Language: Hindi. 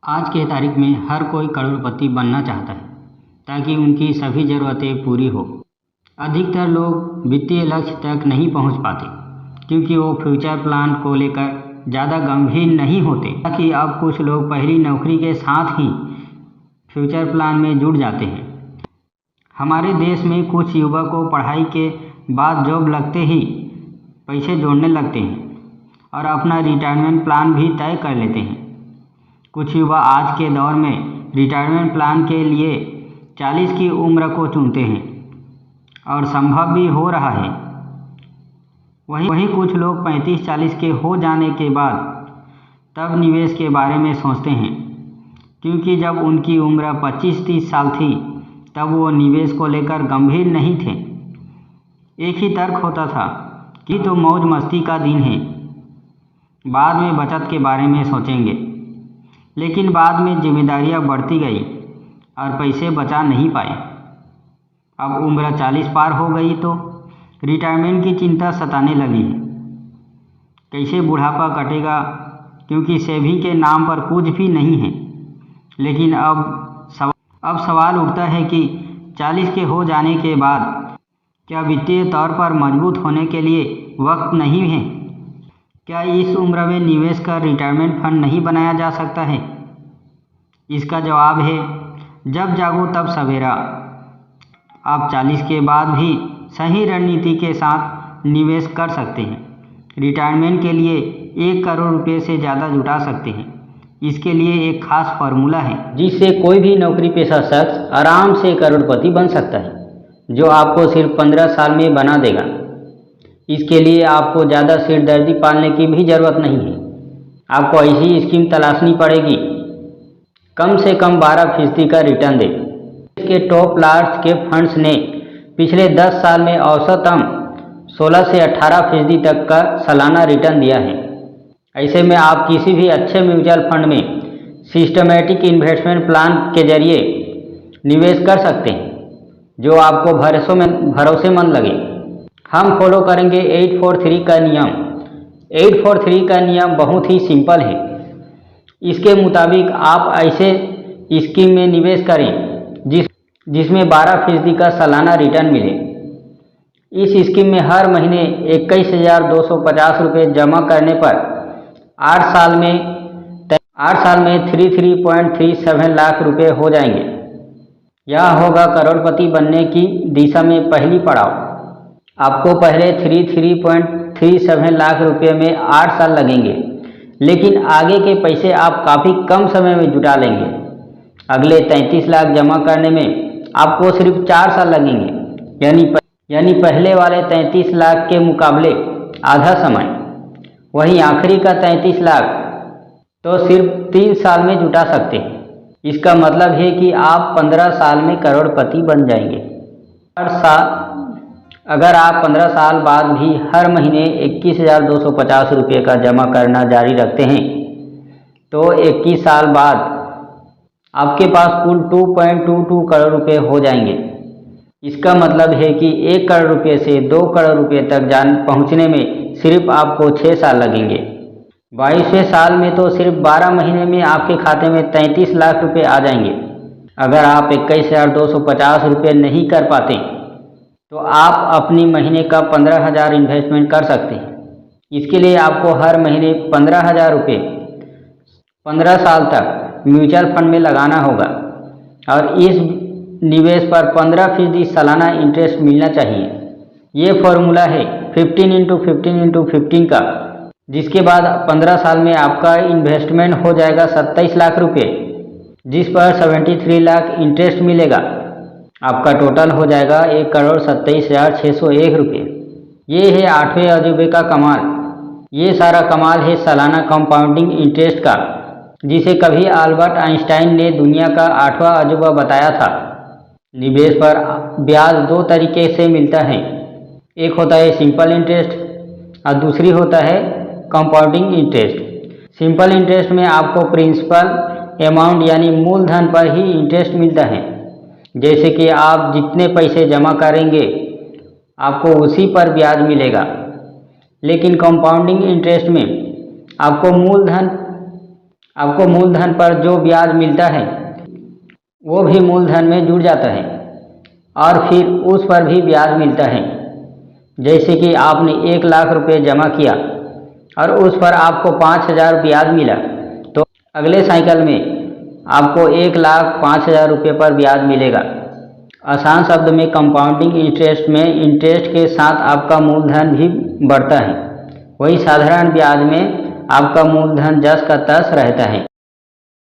आज के तारीख में हर कोई करोड़पति बनना चाहता है ताकि उनकी सभी ज़रूरतें पूरी हो। अधिकतर लोग वित्तीय लक्ष्य तक नहीं पहुंच पाते क्योंकि वो फ्यूचर प्लान को लेकर ज़्यादा गंभीर नहीं होते। ताकि अब कुछ लोग पहली नौकरी के साथ ही फ्यूचर प्लान में जुट जाते हैं। हमारे देश में कुछ युवक को पढ़ाई के बाद जॉब लगते ही पैसे जोड़ने लगते हैं और अपना रिटायरमेंट प्लान भी तय कर लेते हैं। कुछ युवा आज के दौर में रिटायरमेंट प्लान के लिए 40 की उम्र को चुनते हैं और संभव भी हो रहा है। वहीं कुछ लोग 35-40 के हो जाने के बाद तब निवेश के बारे में सोचते हैं, क्योंकि जब उनकी उम्र 25-30 साल थी तब वो निवेश को लेकर गंभीर नहीं थे। एक ही तर्क होता था कि तो मौज मस्ती का दिन है, बाद में बचत के बारे में सोचेंगे। लेकिन बाद में जिम्मेदारियां बढ़ती गई और पैसे बचा नहीं पाए। अब उम्र 40 पार हो गई तो रिटायरमेंट की चिंता सताने लगी है। कैसे बुढ़ापा कटेगा, क्योंकि सेविंग के नाम पर कुछ भी नहीं है। लेकिन अब सवाल उठता है कि 40 के हो जाने के बाद क्या वित्तीय तौर पर मजबूत होने के लिए वक्त नहीं है? क्या इस उम्र में निवेश कर रिटायरमेंट फंड नहीं बनाया जा सकता है? इसका जवाब है, जब जागो तब सवेरा। आप 40 के बाद भी सही रणनीति के साथ निवेश कर सकते हैं। रिटायरमेंट के लिए 1 करोड़ रुपये से ज़्यादा जुटा सकते हैं। इसके लिए एक खास फार्मूला है जिससे कोई भी नौकरी पेशा शख्स आराम से करोड़पति बन सकता है, जो आपको सिर्फ 15 साल में बना देगा। इसके लिए आपको ज़्यादा सिरदर्दी पालने की भी ज़रूरत नहीं है। आपको ऐसी स्कीम तलाशनी पड़ेगी कम से कम 12% का रिटर्न दे। इसके टॉप लार्ज के फंड्स ने पिछले 10 साल में औसतन 16 से 18% तक का सालाना रिटर्न दिया है। ऐसे में आप किसी भी अच्छे म्यूचुअल फंड में सिस्टमैटिक इन्वेस्टमेंट प्लान के जरिए निवेश कर सकते हैं, जो आपको भरोसेमंद लगे। हम फॉलो करेंगे 843 का नियम। 843 का नियम बहुत ही सिंपल है। इसके मुताबिक आप ऐसे स्कीम में निवेश करें जिसमें 12% का सालाना रिटर्न मिले। इस स्कीम में हर महीने 21,250 रुपये जमा करने पर 8 साल में 33.37 लाख रुपये हो जाएंगे। यह होगा करोड़पति बनने की दिशा में पहली पड़ाव। आपको पहले 33.37 लाख रुपये में 8 साल लगेंगे, लेकिन आगे के पैसे आप काफ़ी कम समय में जुटा लेंगे। अगले 33 लाख जमा करने में आपको सिर्फ 4 साल लगेंगे, यानी पहले वाले 33 लाख के मुकाबले आधा समय। वहीं आखिरी का 33 लाख तो सिर्फ 3 साल में जुटा सकते हैं। इसका मतलब है कि आप 15 साल में करोड़पति बन जाएंगे। अगर आप 15 साल बाद भी हर महीने 21,250 रुपये का जमा करना जारी रखते हैं तो 21 साल बाद आपके पास कुल 2.22 करोड़ रुपये हो जाएंगे। इसका मतलब है कि 1 करोड़ रुपये से 2 करोड़ रुपये तक पहुंचने में सिर्फ आपको 6 साल लगेंगे। 22वें साल में तो सिर्फ 12 महीने में आपके खाते में 33 लाख रुपये आ जाएंगे। अगर आप 21,250 रुपये नहीं कर पाते तो आप अपनी महीने का 15,000 इन्वेस्टमेंट कर सकते हैं। इसके लिए आपको हर महीने 15,000 रुपये 15 साल तक म्यूचुअल फंड में लगाना होगा और इस निवेश पर 15% सालाना इंटरेस्ट मिलना चाहिए। ये फॉर्मूला है 15 × 15 × 15 का, जिसके बाद 15 साल में आपका इन्वेस्टमेंट हो जाएगा 27 लाख रुपये, जिस पर 73 लाख इंटरेस्ट मिलेगा। आपका टोटल हो जाएगा 1,27,601 रुपये। ये है 8वें अजूबे का कमाल। ये सारा कमाल है सालाना कंपाउंडिंग इंटरेस्ट का, जिसे कभी अल्बर्ट आइंस्टाइन ने दुनिया का 8वां अजूबा बताया था। निवेश पर ब्याज 2 तरीके से मिलता है। एक होता है सिंपल इंटरेस्ट और दूसरी होता है कंपाउंडिंग इंटरेस्ट। सिंपल इंटरेस्ट में आपको प्रिंसिपल अमाउंट यानी मूलधन पर ही इंटरेस्ट मिलता है। जैसे कि आप जितने पैसे जमा करेंगे आपको उसी पर ब्याज मिलेगा। लेकिन कंपाउंडिंग इंटरेस्ट में आपको मूलधन आपको मूलधन पर जो ब्याज मिलता है वो भी मूलधन में जुड़ जाता है और फिर उस पर भी ब्याज मिलता है। जैसे कि आपने 1 लाख रुपये जमा किया और उस पर आपको 5,000 ब्याज मिला, तो अगले साइकिल में आपको 1,05,000 रुपये पर ब्याज मिलेगा। आसान शब्द में कंपाउंडिंग इंटरेस्ट में इंटरेस्ट के साथ आपका मूलधन भी बढ़ता है, वही साधारण ब्याज में आपका मूलधन जस का तस रहता है।